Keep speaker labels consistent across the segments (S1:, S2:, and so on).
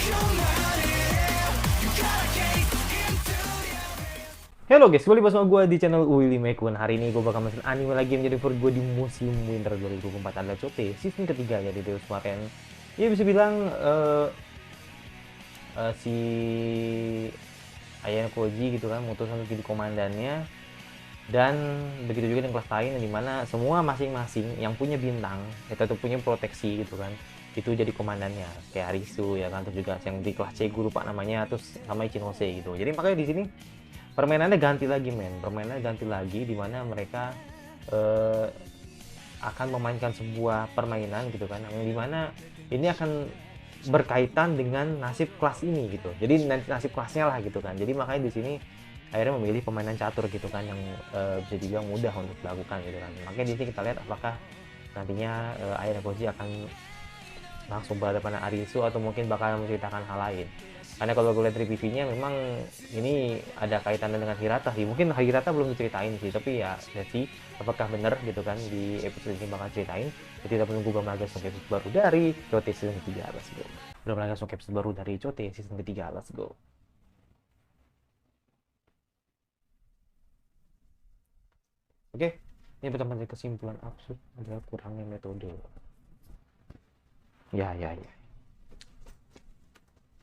S1: Halo guys, kembali bersama gue di channel Willy Mekun. Hari ini gue bakal main anime lagi yang menjadi favorit gue di musim winter 2024 adalah Chote season ketiga ya di Deus kemarin. Ya bisa bilang si Ayano Koji gitu kan mutusin untuk jadi komandannya, dan begitu juga dengan kelas lain yang dimana semua masing-masing yang punya bintang itu tuh punya proteksi gitu kan, itu jadi komandannya kayak Arisu ya kan, terus juga yang di kelas C gue lupa namanya, terus sama Ichinose gitu. Jadi makanya di sini permainannya ganti lagi permainannya ganti lagi di mana mereka eh, akan memainkan sebuah permainan gitu kan yang dimana ini akan berkaitan dengan nasib kelas ini gitu, jadi nasib kelasnya lah gitu kan. Jadi makanya di sini akhirnya memilih permainan catur gitu kan yang bisa dibilang mudah untuk dilakukan gitu kan. Makanya di sini kita lihat apakah nantinya Ayano Koji akan langsung berhadapan dengan Arisu atau mungkin bakal menceritakan hal lain. Karena kalau gue lihat dari PV-nya memang ini ada kaitannya dengan Hirata sih. Mungkin Hirata belum diceritain sih, tapi ya lihat sih apakah benar gitu kan di episode ini bakal ceritain. Jadi kita menunggu belum lagi langsung episode baru dari Chote season ketiga. Let's go. Belum lagi langsung episode baru dari Chote season ketiga. Let's go. Oke, ini pertama dari kesimpulan absurd adalah kurangnya metode. Ya, ya, ya.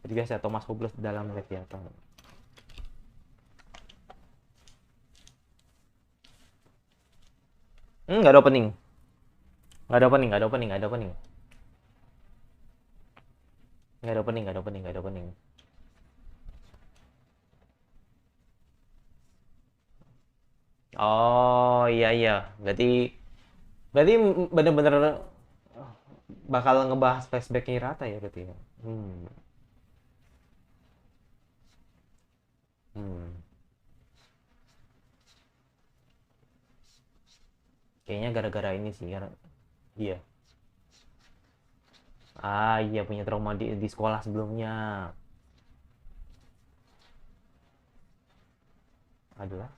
S1: Jadi biasa Thomas Hopeless dalam Leviathan. Nggak ada opening. Nggak ada opening, nggak ada opening, nggak ada opening. Nggak ada opening, nggak ada opening, nggak ada opening. Oh iya iya, berarti berarti bener-bener bakal ngebahas flashbacknya Rata ya berarti ya. Hmm. Hmm. Kayaknya gara-gara ini sih karena iya. Ah iya, punya trauma di sekolah sebelumnya adalah.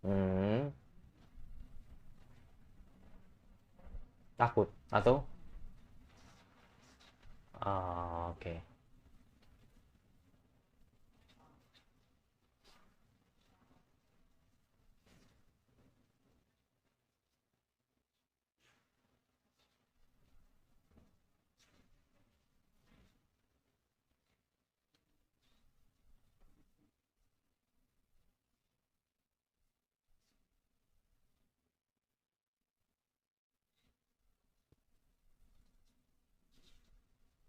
S1: Hmm. Takut atau ah, oke. Okay.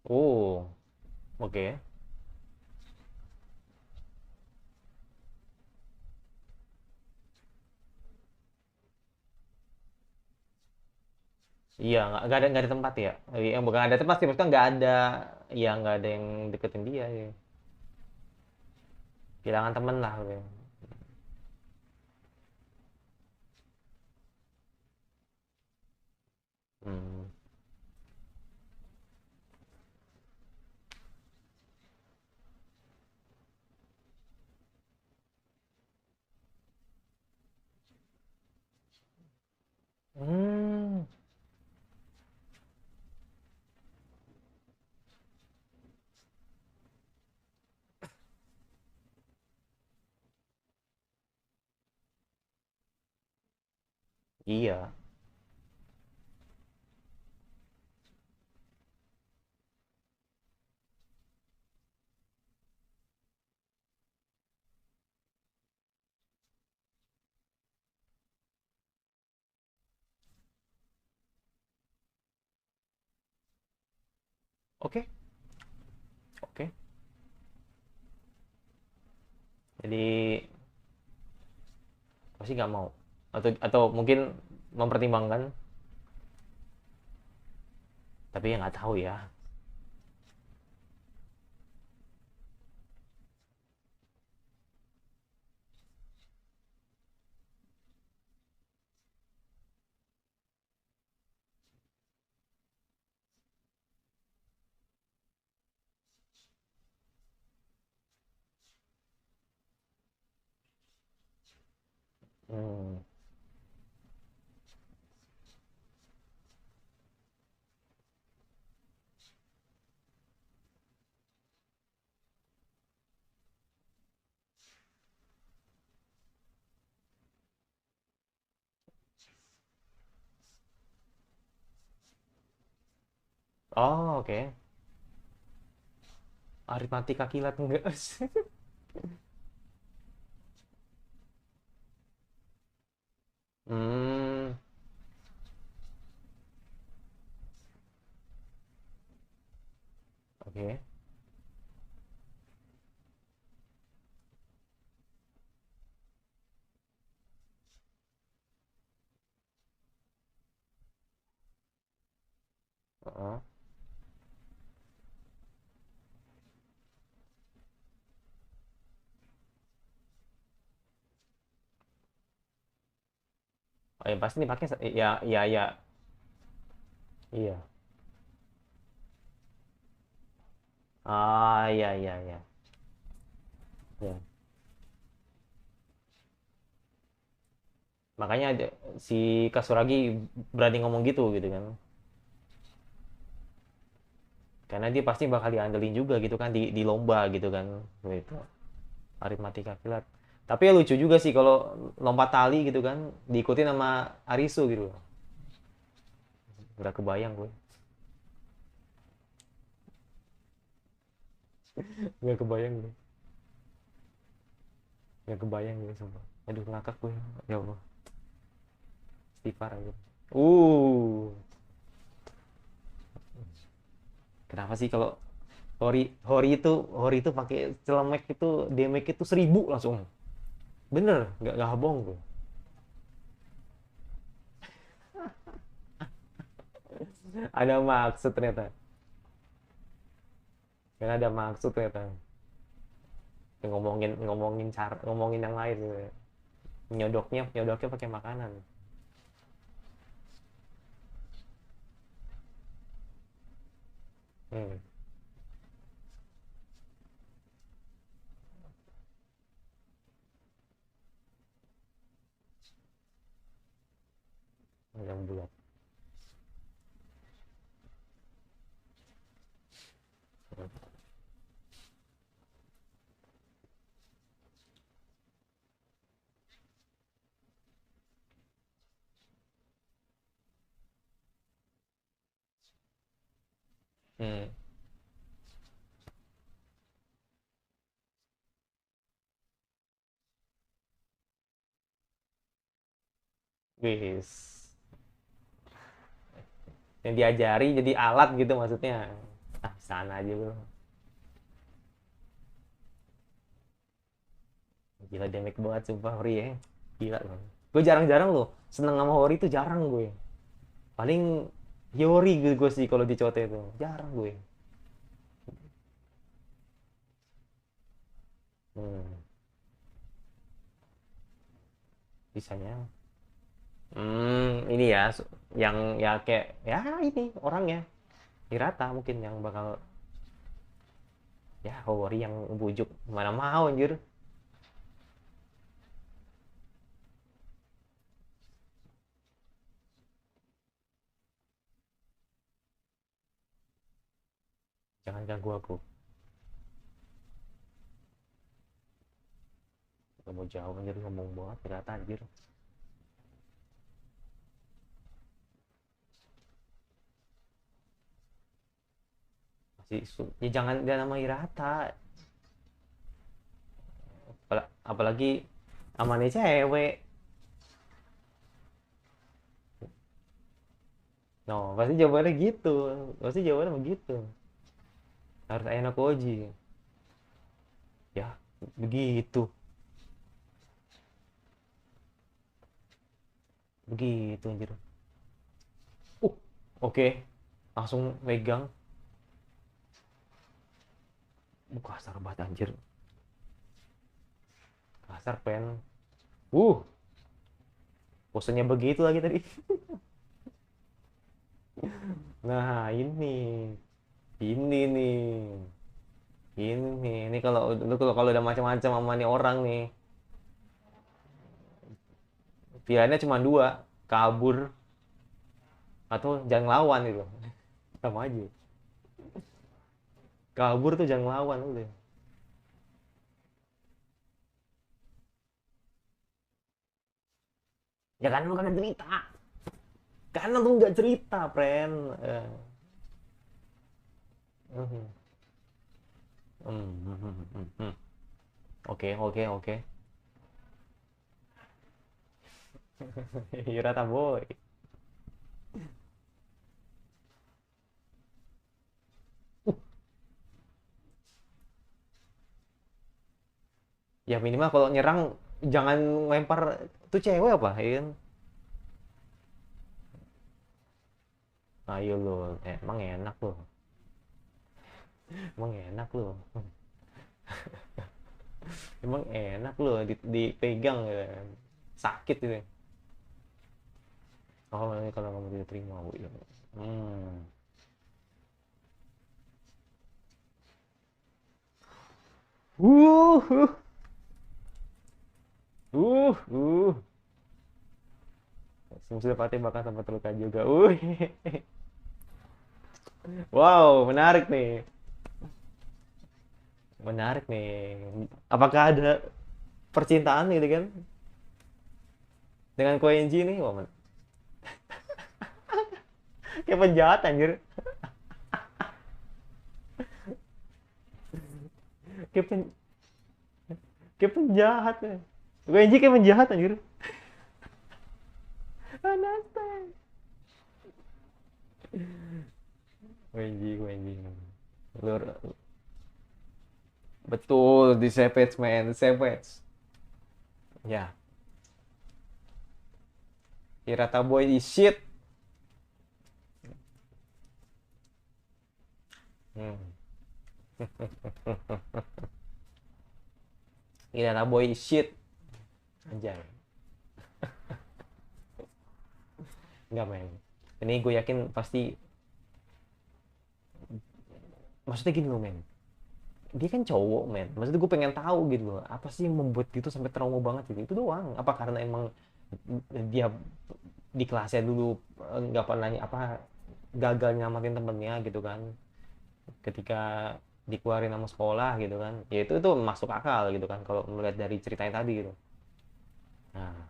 S1: Oh, oke. Okay. Iya, nggak ada tempat ya. Yang bukan ada tempat sih, maksudnya nggak ada, ya nggak ada yang deketin dia ya. Kehilangan temen lah ya. Hmm. Hmm. Iya. Oke. Oke. Jadi pasti nggak mau, atau mungkin mempertimbangkan, tapi ya nggak tahu ya. Hmm. Oh, oke. Aritmatika kilat enggak? Hmm, oke. Heeh. Oh, yang pasti dipakai ya, ya, ya. Iya. Ah, iya, iya, iya. Ya. Makanya si Kasuragi berani ngomong gitu gitu kan. Karena dia pasti bakal diandelin juga gitu kan di lomba gitu kan. Gitu. Aritmatika kilat. Tapi ya lucu juga sih kalau lompat tali gitu kan diikutin sama Arisu gitu. Udah kebayang gue. Gak kebayang gue. Gak kebayang gue sumpah. Aduh ngakak gue. Ya Allah. Istighfar aja. Uh. Kenapa sih kalau Hori itu pakai celemek itu damage itu 1000 langsung. Bener, nggak bohong gue. Ada maksud ternyata. Karena ada maksud ternyata. Ngomongin ngomongin cara ngomongin yang lain gitu. Nyodoknya nyodoknya pakai makanan. Hmm, yang bulat. Hmm. Wis. Yang diajari jadi alat gitu maksudnya. Ah, sana aja lu. Gila damage banget sumpah Hori ya. Gila loh. Gue jarang-jarang loh seneng sama Hori itu jarang gue. Paling Hiyori gue sih kalau di Cote itu. Jarang gue. Hmm, bisanya. Ini ya yang ya kayak ya ini orangnya Hirata mungkin yang bakal ya Hori yang bujuk mana mau anjir. Jangan ganggu aku. Gak mau jauh anjir ngomong banget Hirata anjir. Masih ya jangan dia nama Hirata. Apalagi amannya cewek. No, pasti jawabannya gitu. Pasti jawabannya begitu. Harus Ayano Koji. Ya, begitu. Begitu anjir. Uh, oke. Langsung megang. Kasar banget anjir. Kasar pen. Uh, posenya begitu lagi tadi. Nah, ini nih. Ini kalau lu kalau udah macam-macam sama nih orang nih, pilihannya cuma dua, kabur atau jangan lawan itu. Sama aja. Kabur tuh jangan lawan udah. Ya kan lu kagak cerita. Karena lu nggak cerita, friend. Mhm. Mhm. Oke, oke, oke. Hirata boy. Ya minimal kalau nyerang jangan lempar itu cewek apa, ya kan? Ayo lo, emang enak lo. Emang enak lo. Emang enak lo dipegang ya. Sakit itu. Oh, nanti kalau kamu tidak terima, Bu. Ya. Hmm. Uh, uh, uh, uh. Sudah pasti bakal sampai terluka juga. Wow, menarik nih. Menarik nih. Apakah ada percintaan gitu kan dengan Koenji nih? Wah, kayak penjahat anjir. Kayak, kayak penjahat ya. Koenji kayak penjahat anjir. Anasta. Koenji, Koenji. Lur, betul di Savage man, Savage. Ya, Hirata Boy is shit. Hmm. Hirata Boy is shit. Anjay. Enggak men. Ini gue yakin pasti, maksudnya gini loh men. Dia kan cowok men, maksudnya gue pengen tahu gitu loh, apa sih yang membuat dia tuh sampai trauma banget gitu, itu doang. Apa karena emang dia di kelasnya dulu nggak pernah apa, gagal nyamatin temennya gitu kan, ketika dikeluarin sama sekolah gitu kan, ya itu masuk akal gitu kan kalau melihat dari ceritanya tadi gitu. Nah,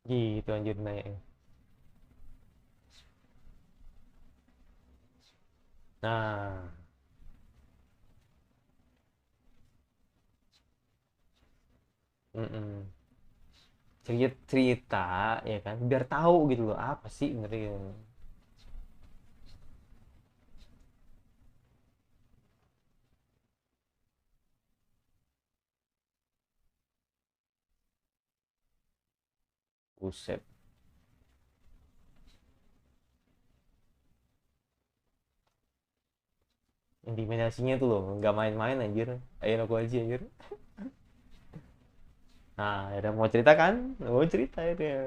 S1: gitu anjir naik. Nah, mm-mm. cerita cerita ya kan biar tahu gitu loh apa sih ngeri. Buset. Intimidasinya tuh loh nggak main-main anjir. Ayo aku aja anjir. Nah udah mau cerita kan, mau cerita itu ya.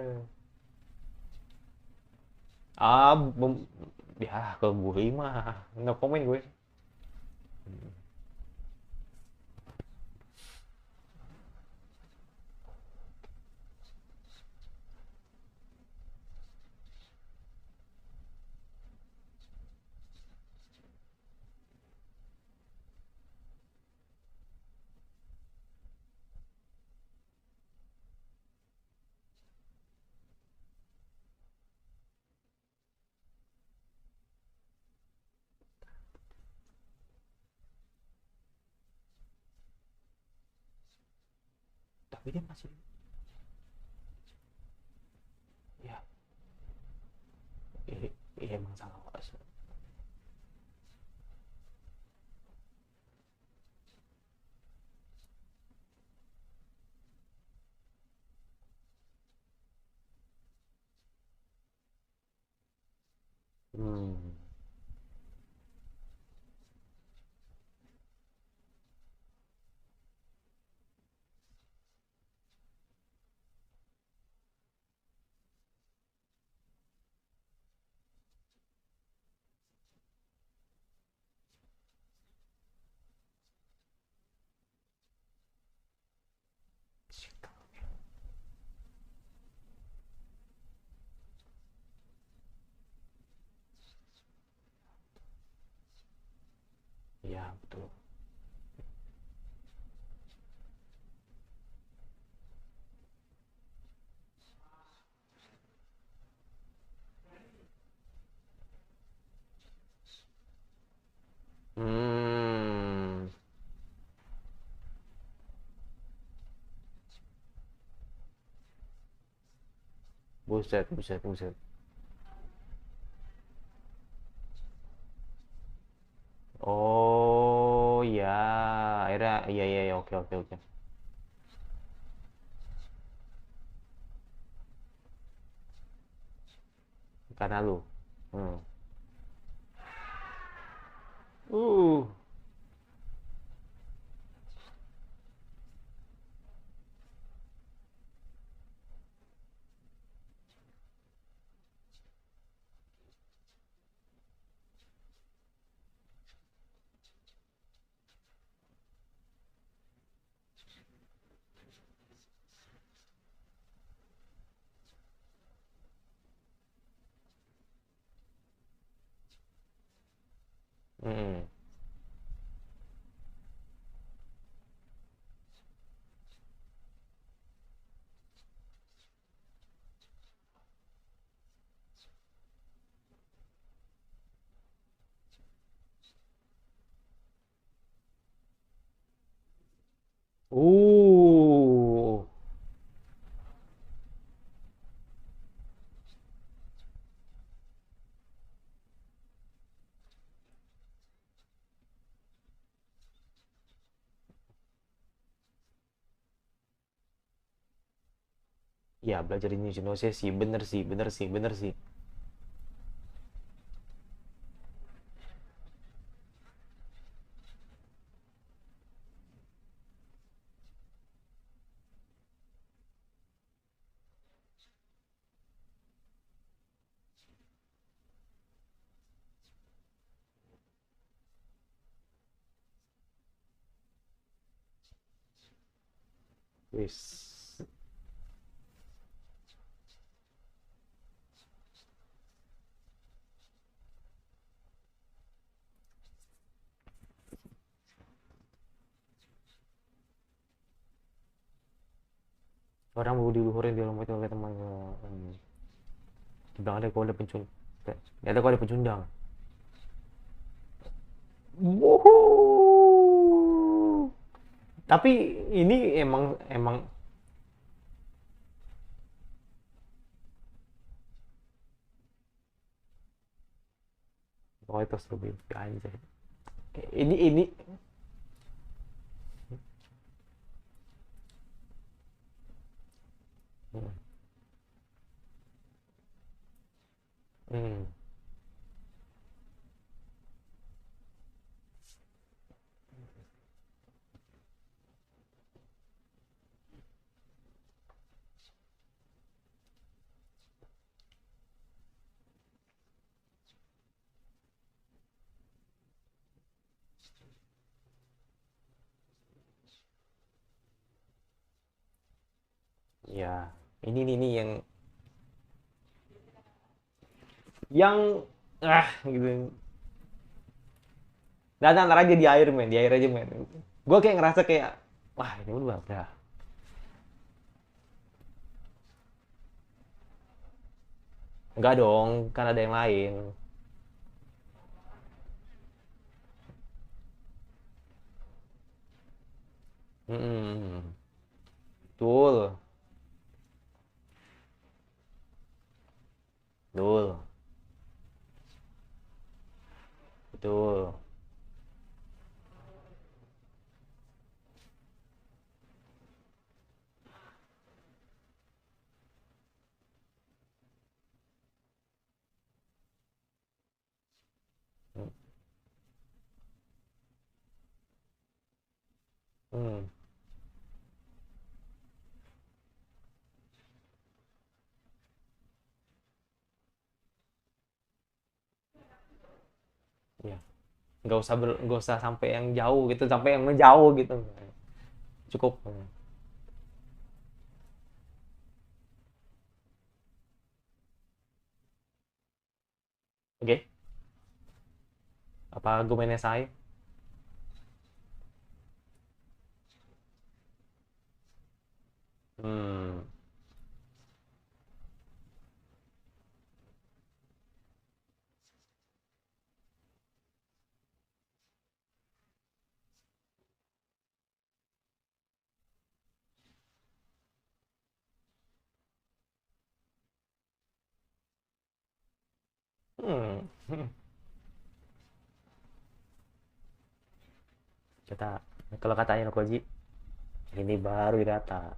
S1: Ah ya ke gue mah no komen gue. Tapi dia masih, ya, emang salah kelas. Hmm. Ya betul. Buset, buset, buset. Oh ya, akhirnya iya iya iya, oke oke oke. Karena lu. Hmm. Uh. Hmm. Uh. Ya, belajar di Indonesia sih, bener sih, bener sih, bener sih. Wis. Orang mau diluhurin di rumah itu oleh temannya. Hmm. Dibilang ada kau ada pencundang. Ada kau ada pencundang. Wuhu. Tapi ini emang emang oh itu seru banget anjay. Ini hmm, hmm, ya ini yang gitu. Dan ntar aja di air men, di air aja men. Gue kayak ngerasa kayak wah ini udah. Enggak dong, kan ada yang lain. Hmm, betul, betul, betul. Hmm, ya. Nggak usah sampai yang jauh gitu, sampai yang menjauh gitu. Cukup. Oke, apa argumennya saya? Hmm, Hmm. Kata kalau katanya Nokoji, ini baru Hirata.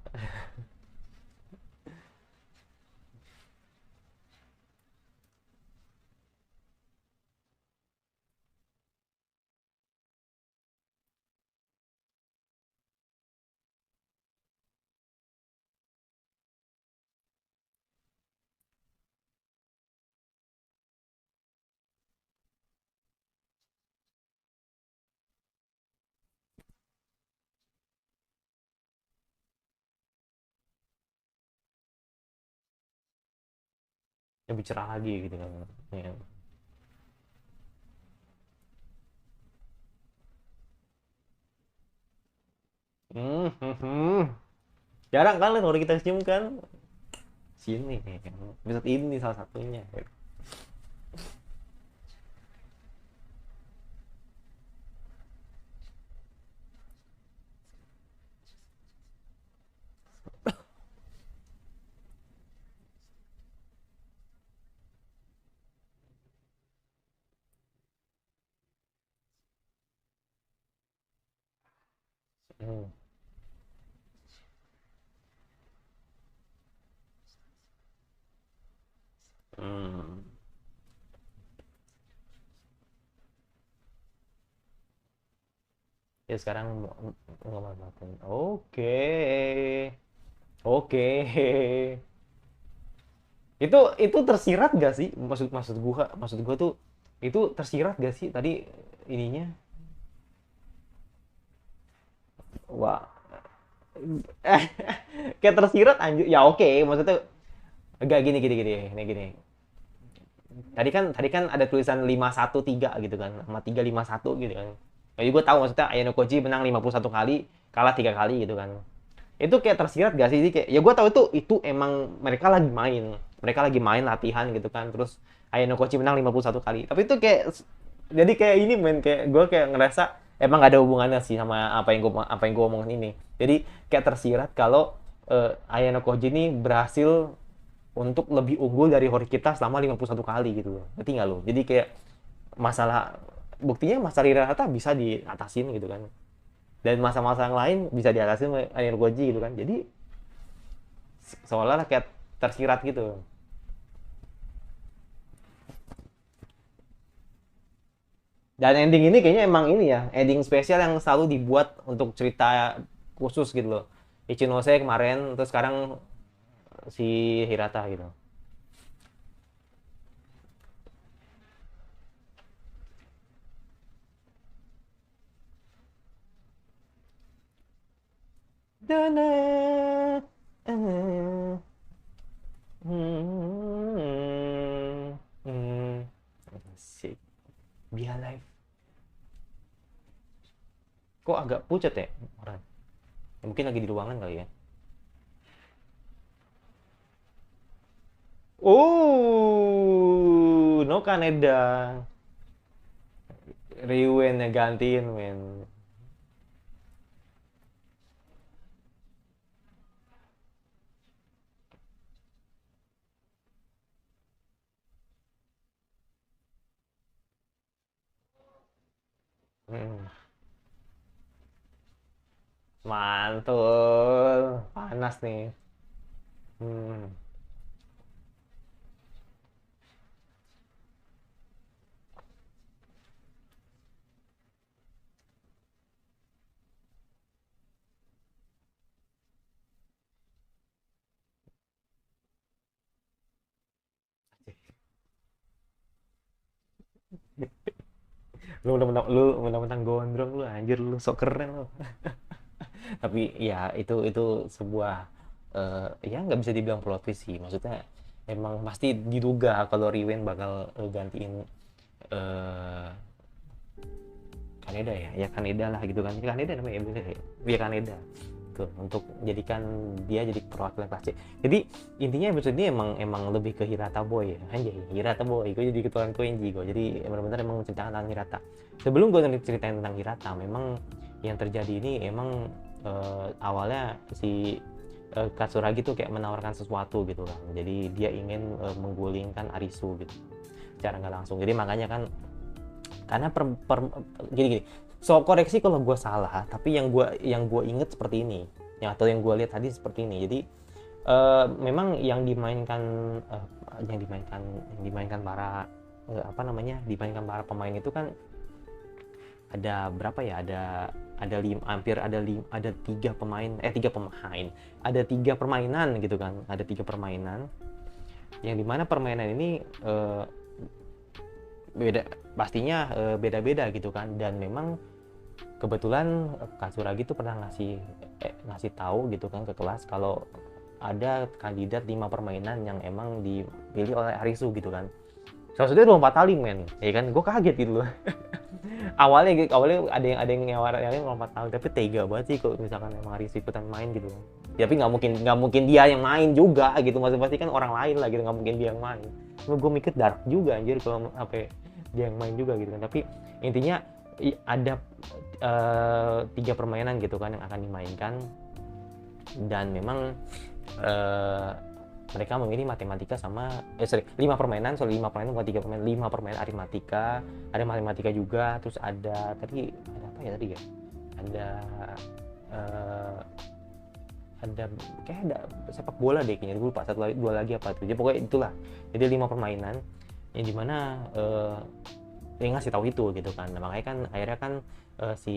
S1: Lebih cerah lagi gitu kan. Ya. Hmm. Jarang kan kalau kita cium kan sini episode ini salah satunya. Hmm. Hmm. Ya sekarang nggak manfaatin. Oke. Oke. Itu tersirat gak sih? Maksud gua tuh itu tersirat gak sih tadi ininya? Wah, kayak tersirat anjir. Ya oke, maksudnya enggak gini. Tadi kan ada tulisan 513 gitu kan, sama 351 gitu kan. Jadi gue tahu maksudnya Ayano Koji menang 51 kali, kalah 3 kali gitu kan. Itu kayak tersirat gak sih? Jadi kayak ya gue tahu itu emang mereka lagi main. Mereka lagi main latihan gitu kan. Terus Ayano Koji menang 51 kali. Tapi itu kayak jadi kayak ini men kayak gue kayak ngerasa emang gak ada hubungannya sih sama apa yang gue omongin ini. Jadi kayak tersirat kalau Ayano Koji ini berhasil untuk lebih unggul dari Horikita selama 51 kali gitu loh. Ngerti nggak lo? Jadi kayak masalah buktinya masalah Hirata bisa diatasin gitu kan. Dan masa-masa yang lain bisa diatasin sama Ayano Koji gitu kan. Jadi seolah-olah kayak tersirat gitu. Dan ending ini kayaknya emang ini ya, ending spesial yang selalu dibuat untuk cerita khusus gitu loh. Ichinose kemarin, terus sekarang si Hirata gitu. Dana. Hmm. Hmm. Asik. Be alive. Kok agak pucat ya orang? Ya, mungkin lagi di ruangan kali ya. Oh, no Kaneda. Ryuen ya gantiin men. Hmm. Mantul. Panas nih. Hmm. Lu mentang-mentang gondrong lu anjir lu sok keren lu. Tapi ya itu sebuah ya nggak bisa dibilang plot twist sih. Maksudnya emang pasti diduga kalau Riwen bakal gantiin eh Kaneda ya Kaneda lah gitu kan Kaneda namanya ya bener ya Kaneda tuh untuk jadikan dia jadi perwakilan kelas C. Jadi intinya episode ini emang lebih ke Hirata Boy ya anjay Hirata Boy gue jadi ketuaan Koenji gue jadi benar-benar emang menceritakan tentang Hirata. Sebelum gue ceritain tentang Hirata memang yang terjadi ini emang awalnya si Katsuragi tuh kayak menawarkan sesuatu gitu kan jadi dia ingin menggulingkan Arisu gitu. secara nggak langsung. Jadi makanya kan karena gini, so koreksi kalau gue salah, tapi yang gue inget seperti ini, atau yang gue lihat tadi seperti ini. Jadi memang yang dimainkan para dimainkan para pemain itu kan ada berapa ya, ada tiga pemain, ada tiga permainan gitu kan, ada tiga permainan yang dimana permainan ini pastinya beda-beda gitu kan. Dan memang kebetulan Kak Suragi tuh pernah ngasih tahu gitu kan ke kelas kalau ada kandidat 5 permainan yang emang dipilih oleh Arisu gitu kan. Salah satunya lompat tali, men, ya kan. Gue kaget gitu loh. awalnya ada yang nyawarin lompat tali, tapi tega banget sih kalau misalkan emang Arisu ikutan main gitu kan. Tapi nggak mungkin dia yang main juga gitu, maksudnya pasti kan orang lain lah gitu, nggak mungkin dia yang main. Cuma gue mikir dark juga anjir kalau apa dia yang main juga gitu kan. Tapi intinya ada 3 permainan gitu kan yang akan dimainkan, dan memang mereka memilih matematika sama 5 permainan, 5 permainan bukan 3 permainan, 5 permainan aritmatika, ada matematika juga, terus ada apa ya tadi ya, ada kayak ada sepak bola deh kayaknya, gue lupa, 2 lagi apa tuh. Jadi pokoknya itulah. Jadi 5 permainan yang dimana dia ngasih tahu itu gitu kan. Nah, makanya kan akhirnya kan si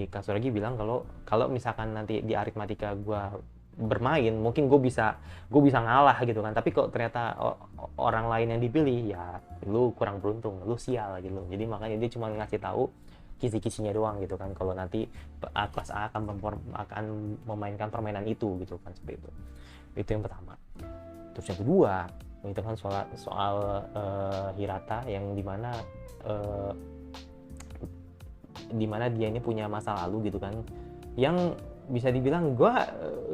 S1: Kak Suragi bilang kalau misalkan nanti di aritmatika gue bermain, mungkin gue bisa ngalah gitu kan. Tapi kok ternyata orang lain yang dipilih, ya lu kurang beruntung, lu sial gitu. Jadi makanya dia cuma ngasih tahu kisi-kisinya doang gitu kan, kalau nanti kelas A akan memainkan permainan itu gitu kan, seperti itu. Itu yang pertama. Terus yang kedua itu kan soal Hirata yang dimana dia ini punya masa lalu gitu kan, yang bisa dibilang gue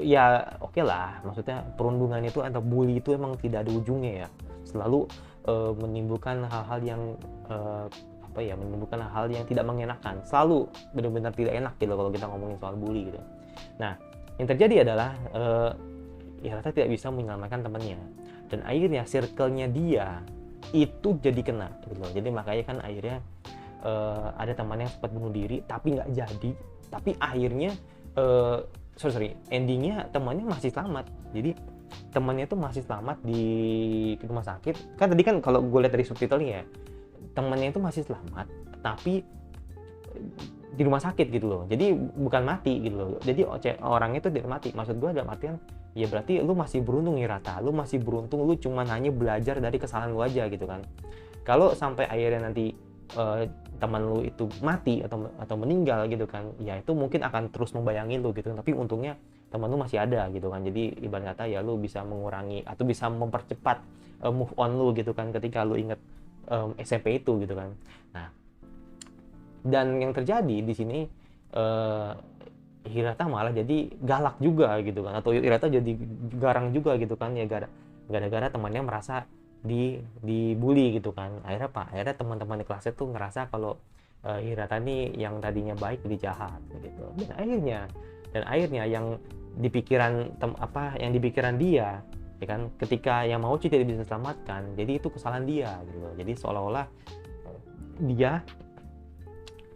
S1: ya oke lah, maksudnya perundungan itu atau bully itu emang tidak ada ujungnya ya, selalu menimbulkan hal-hal yang menimbulkan hal yang tidak mengenakan, selalu benar-benar tidak enak gitu kalau kita ngomongin soal bully gitu. Nah, yang terjadi adalah Hirata tidak bisa menyelamatkan temannya, dan akhirnya circle-nya dia itu jadi kena gitu loh. Jadi makanya kan akhirnya ada teman yang sempat bunuh diri tapi nggak jadi, tapi akhirnya endingnya temannya masih selamat. Jadi temannya itu masih selamat di rumah sakit kan. Tadi kan kalau gue lihat dari subtitlenya ya, temannya itu masih selamat tapi di rumah sakit gitu loh. Jadi bukan mati gitu loh. Jadi orangnya itu tidak mati. Maksud gue dalam artian ya berarti lu masih beruntung Hirata, lu masih beruntung, lu cuma hanya belajar dari kesalahan lu aja gitu kan. Kalau sampai akhirnya nanti teman lu itu mati atau meninggal gitu kan, ya itu mungkin akan terus membayangin lu gitu. Tapi untungnya teman lu masih ada gitu kan. Jadi ibarat kata ya lu bisa mengurangi atau bisa mempercepat move on lu gitu kan ketika lu inget SMP itu gitu kan. Nah, dan yang terjadi di sini Hirata malah jadi galak juga gitu kan, atau Hirata jadi garang juga gitu kan ya, gara-gara temannya merasa dibully gitu kan. Akhirnya teman-teman di kelasnya tuh ngerasa kalau Hirata nih yang tadinya baik jadi jahat gitu. Dan akhirnya yang di pikiran dia ya kan, ketika yang Mauchi tidak bisa diselamatkan, jadi itu kesalahan dia gitu loh. Jadi seolah-olah dia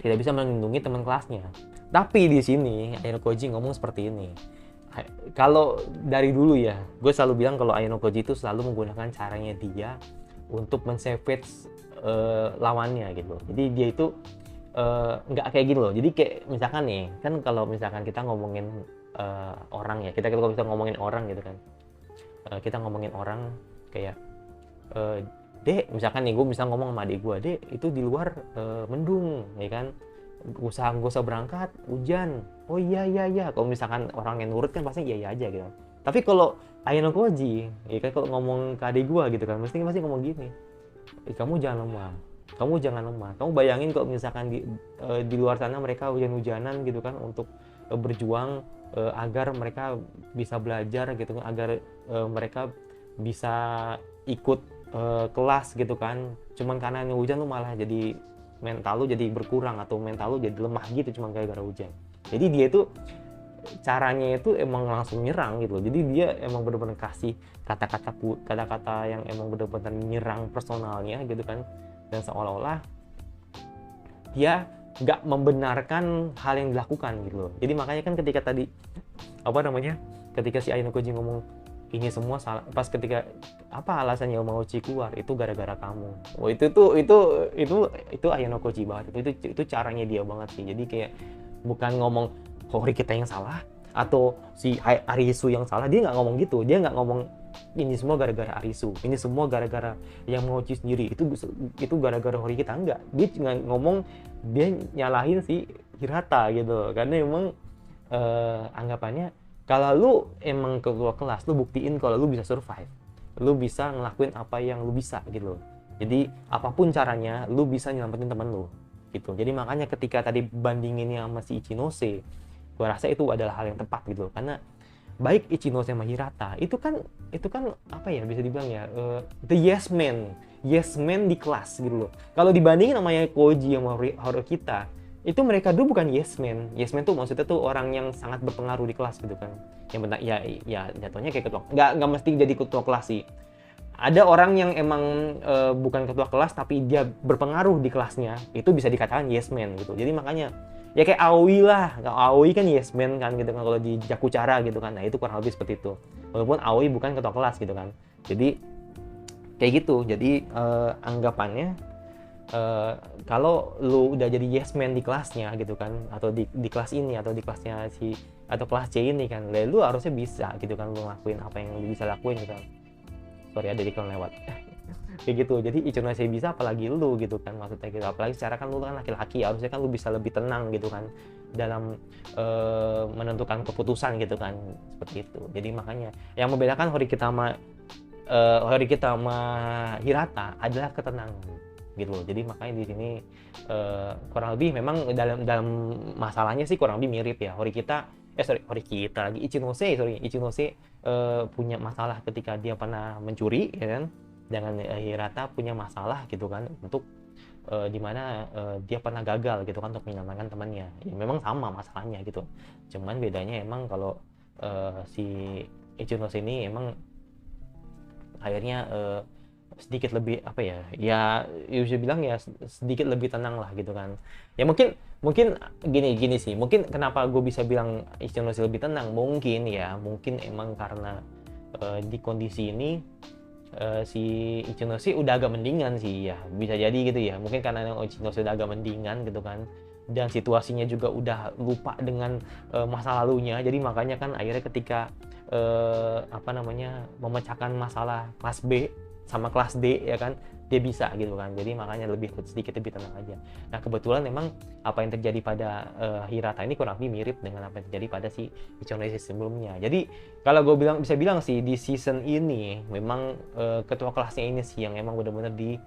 S1: tidak bisa melindungi teman kelasnya. Tapi di sini Ayano Koji ngomong seperti ini. Kalau dari dulu ya, gue selalu bilang kalau Ayano Koji itu selalu menggunakan caranya dia untuk men-savage lawannya gitu. Jadi dia itu nggak kayak gini loh. Jadi kayak misalkan nih, kan kalau misalkan kita ngomongin orang ya, kalau bisa ngomongin orang gitu kan, kita ngomongin orang kayak Dek, misalkan nih gue bisa ngomong sama adik gue, Dek itu di luar mendung ya kan, gak usah berangkat, hujan. Oh iya. Kalau misalkan orang yang nurut kan pasti iya aja gitu. Tapi kalau Ayano Koji ya kan, kalau ngomong ke adik gue gitu kan, pasti ngomong gini, kamu jangan lemah. Kamu bayangin kalau misalkan di luar sana mereka hujan-hujanan gitu kan untuk berjuang agar mereka bisa belajar gitu kan, agar mereka bisa ikut kelas gitu kan. Cuman karena hujan lu malah jadi mental lu jadi berkurang atau mental lu jadi lemah gitu cuma gara-gara hujan. Jadi dia itu caranya itu emang langsung nyerang gitu. Jadi dia emang bener-bener kasih kata-kata yang emang bener-bener nyerang personalnya gitu kan, dan seolah-olah dia nggak membenarkan hal yang dilakukan gitu loh. Jadi makanya kan ketika tadi ketika si Ayano Koji ngomong ini semua salah, pas ketika apa alasannya Yamauchi keluar itu gara-gara kamu. Oh itu Ayano Koji banget. Itu caranya dia banget sih. Jadi kayak bukan ngomong Hori kita yang salah atau si Arisu yang salah, dia nggak ngomong gitu. Dia nggak ngomong ini semua gara-gara Arisu, ini semua gara-gara Yamauchi sendiri, itu gara-gara Hori kita. Enggak, dia cuma ngomong, dia nyalahin si Hirata gitu, karena emang anggapannya kalau lu emang ketua kelas, lu buktiin kalau lu bisa survive, lu bisa ngelakuin apa yang lu bisa gitu. Jadi apapun caranya lu bisa nyelamatin temen lu gitu. Jadi makanya ketika tadi bandinginnya sama si Ichinose, gua rasa itu adalah hal yang tepat gitu, karena baik Ichinose sama Hirata itu kan apa ya, bisa dibilang ya the yes man di kelas gitu loh. Kalau dibandingin sama Koji sama Horikita, itu mereka dulu bukan yes man tuh maksudnya tuh orang yang sangat berpengaruh di kelas gitu kan, yang benar ya jatuhnya kayak ketua, nggak mesti jadi ketua kelas sih. Ada orang yang emang bukan ketua kelas tapi dia berpengaruh di kelasnya, itu bisa dikatakan yes man gitu. Jadi makanya ya kayak Aoi lah, Aoi kan yes man kan gitu kan kalau di Jakuchara gitu kan. Nah itu kurang lebih seperti itu, walaupun Aoi bukan ketua kelas gitu kan. Jadi kayak gitu. Jadi anggapannya kalau lu udah jadi yes man di kelasnya gitu kan, atau di kelas ini atau di kelasnya si atau kelas C ini kan, lu harusnya bisa gitu kan, lu ngelakuin apa yang lu bisa lakuin gitu kan. Sorry ada iklan lewat. Kayak gitu. Jadi Ichinose bisa, apalagi lu gitu kan, maksudnya gitu. Apalagi secara kan lu kan laki-laki, harusnya kan lu bisa lebih tenang gitu kan dalam menentukan keputusan gitu kan, seperti itu. Jadi makanya yang membedakan Horikita sama Hirata adalah ketenangan gitu loh. Jadi makanya di sini kurang lebih memang dalam masalahnya sih kurang lebih mirip ya. Ichinose punya masalah ketika dia pernah mencuri ya kan, dengan Hirata punya masalah gitu kan untuk dimana dia pernah gagal gitu kan untuk menyelamatkan temannya. Ya, memang sama masalahnya gitu, cuman bedanya emang kalau si Ichinose ini emang akhirnya sedikit lebih apa ya bisa bilang ya sedikit lebih tenang lah gitu kan. Ya mungkin gini sih, mungkin kenapa gue bisa bilang Ichinose lebih tenang, mungkin emang karena di kondisi ini si Ichinose udah agak mendingan sih ya, bisa jadi gitu ya. Mungkin karena Ichinose udah agak mendingan gitu kan, dan situasinya juga udah lupa dengan masa lalunya. Jadi makanya kan akhirnya ketika memecahkan masalah kelas B sama kelas D ya kan, dia bisa gitu kan. Jadi makanya sedikit lebih tenang aja. Nah kebetulan memang apa yang terjadi pada Hirata ini kurang lebih mirip dengan apa yang terjadi pada si Ichinose sebelumnya. Jadi kalau gue bisa bilang sih di season ini memang ketua kelasnya ini sih yang emang benar-benar di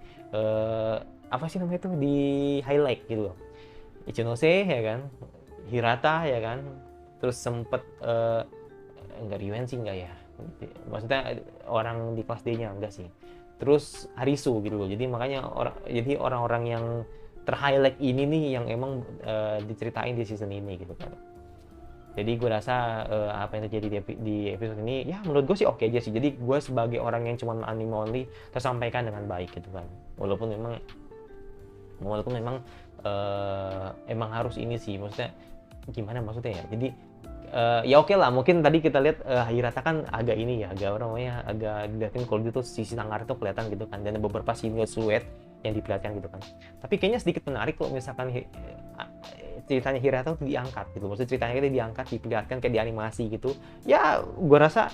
S1: di highlight gitu loh. Ichinose ya kan, Hirata ya kan, terus sempet enggak Ryuen sih enggak ya, maksudnya orang di kelas D-nya enggak sih, terus Arisu gitu loh. Jadi makanya orang-orang yang ter-highlight ini nih yang emang diceritain di season ini gitu kan. Jadi gue rasa apa yang terjadi di episode ini ya menurut gue sih oke aja sih. Jadi gue sebagai orang yang cuma anime only tersampaikan dengan baik gitu kan, walaupun memang emang harus ini sih, maksudnya gimana maksudnya ya. Jadi ya oke lah, mungkin tadi kita lihat Hirata kan agak ini ya, agak dilihatin kalau gitu sisi tanggar itu kelihatan gitu kan, dan beberapa siluet yang diperlihatkan gitu kan. Tapi kayaknya sedikit menarik kalau misalkan ceritanya Hirata tuh diangkat gitu, maksudnya ceritanya kita diangkat, diperlihatkan kayak di animasi gitu. Ya gue rasa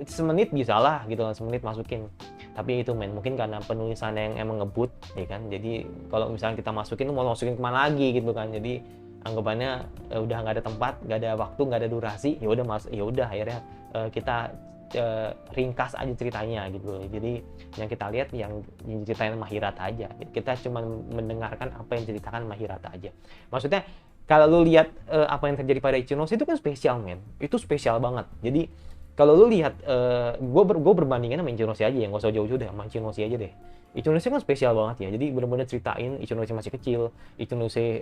S1: semenit bisa lah gitu kan, semenit masukin. Tapi itu mungkin karena penulisan yang emang ngebut ya kan, jadi kalau misalnya kita masukin mau masukin kemana lagi gitu kan. Jadi anggapannya udah nggak ada tempat, nggak ada waktu, nggak ada durasi, ya udah akhirnya kita ringkas aja ceritanya gitu. Jadi yang kita lihat yang diceritain sama Hirata aja, kita cuma mendengarkan apa yang diceritakan sama Hirata aja. Maksudnya kalau lu lihat apa yang terjadi pada Ichinose itu kan spesial men, itu spesial banget. Jadi kalau lu lihat gue berbandingan sama Ichinose aja ya, nggak usah jauh-jauh deh, sama Ichinose aja deh. Ichinose kan spesial banget ya, jadi benar-benar ceritain Ichinose masih kecil, Ichinose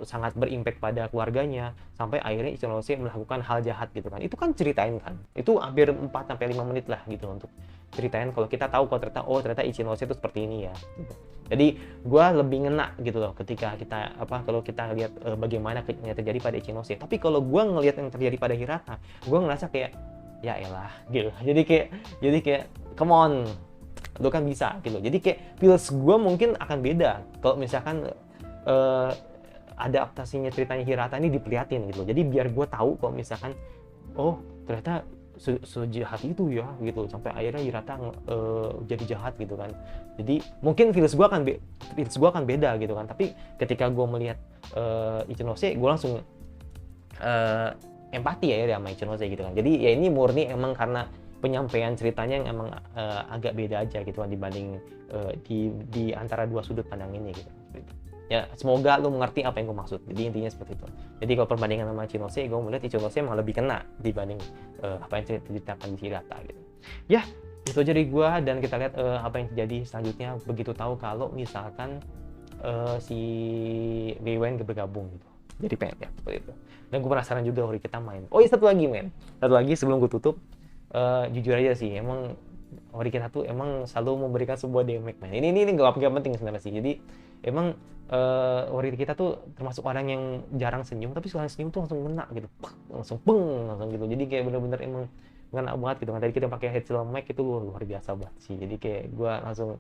S1: sangat berimpact pada keluarganya, sampai akhirnya Ichinose melakukan hal jahat gitu kan. Itu kan ceritain kan, itu hampir 4-5 menit lah gitu untuk ceritain kalau kita tahu kalau ternyata, oh ternyata Ichinose itu seperti ini ya gitu. Jadi gue lebih ngena gitu loh ketika kita kalau kita lihat bagaimana yang terjadi pada Ichinose. Tapi kalau gue ngelihat yang terjadi pada Hirata, gue ngerasa kayak ya elah gitu. Jadi kayak come on, lu kan bisa gitu. Jadi kayak feels gue mungkin akan beda kalau misalkan adaptasinya ceritanya Hirata ini dipelihatin gitu. Jadi biar gue tahu kalau misalkan oh ternyata sejahat itu ya gitu, sampai akhirnya Hirata jadi jahat gitu kan. Jadi mungkin feels gue akan beda gitu kan. Tapi ketika gue melihat Ichinose, gue langsung empati ya sama Ichinose gitu kan. Jadi ya ini murni emang karena penyampaian ceritanya yang emang agak beda aja gitu kan dibanding di antara dua sudut pandang ini gitu. Ya semoga lu mengerti apa yang gue maksud. Jadi intinya seperti itu. Jadi kalau perbandingan sama Ichinose, gue melihat Ichinose malah lebih kena dibanding apa yang diceritakan di Hirata gitu. Ya itu aja dari gue, dan kita lihat apa yang terjadi selanjutnya begitu tahu kalau misalkan si Reiwen bergabung gitu jadi PNF seperti itu. Dan gue penasaran juga hari kita main. Oh iya satu lagi sebelum gue tutup, jujur aja sih emang Ori kita tuh emang selalu memberikan sebuah damage man. Ini nggak penting sebenarnya sih. Jadi emang Ori kita tuh termasuk orang yang jarang senyum, tapi sekali senyum tuh langsung kena gitu, langsung peng langsung gitu. Jadi kayak bener-bener emang ngena banget gitu kan. Tadi kita pakai headset mic itu luar biasa banget sih. Jadi kayak gue langsung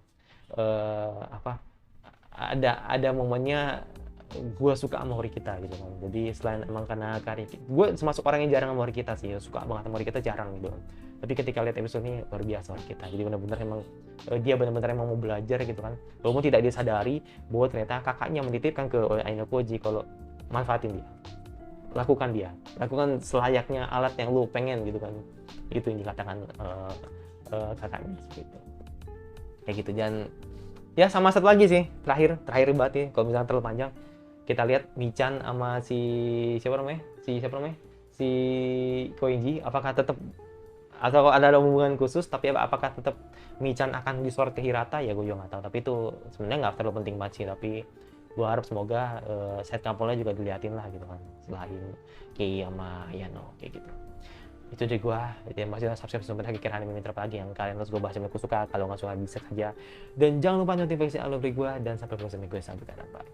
S1: ada momennya gue suka sama Hori kita gitu kan. Jadi selain emang karena karya, gue termasuk orang yang jarang sama Hori kita sih, suka banget sama Hori kita jarang gitu. Tapi ketika lihat episode ini luar biasa Hori kita. Jadi benar-benar emang dia benar-benar emang mau belajar gitu kan. Walaupun tidak disadari bahwa ternyata kakaknya menitipkan ke Ainokoji kalau manfaatin dia. Lakukan selayaknya alat yang lu pengen gitu kan. Itu yang dikatakan kakaknya seperti itu. Kayak gitu. Dan ya sama satu lagi sih, terakhir banget nih, kalau misalnya terlalu panjang, kita lihat Michan sama siapa namanya? Si Koinji, apakah tetap atau ada hubungan khusus, tapi apakah tetap Michan akan disort ke Hirata, ya gue juga nggak tahu. Tapi itu sebenarnya nggak terlalu penting banget sih, tapi gue harap semoga side couple-nya juga diliatin lah gitu kan, selain Kei sama Yano kayak gitu. Itu aja gue, jadi masih subscribe sampai akhir anime Mitra lagi yang kalian harus gue bahas yang aku suka. Kalau nggak suka bisa saja, dan jangan lupa notifikasi alert gue, dan sampai bertemu gue selanjutnya. Bye.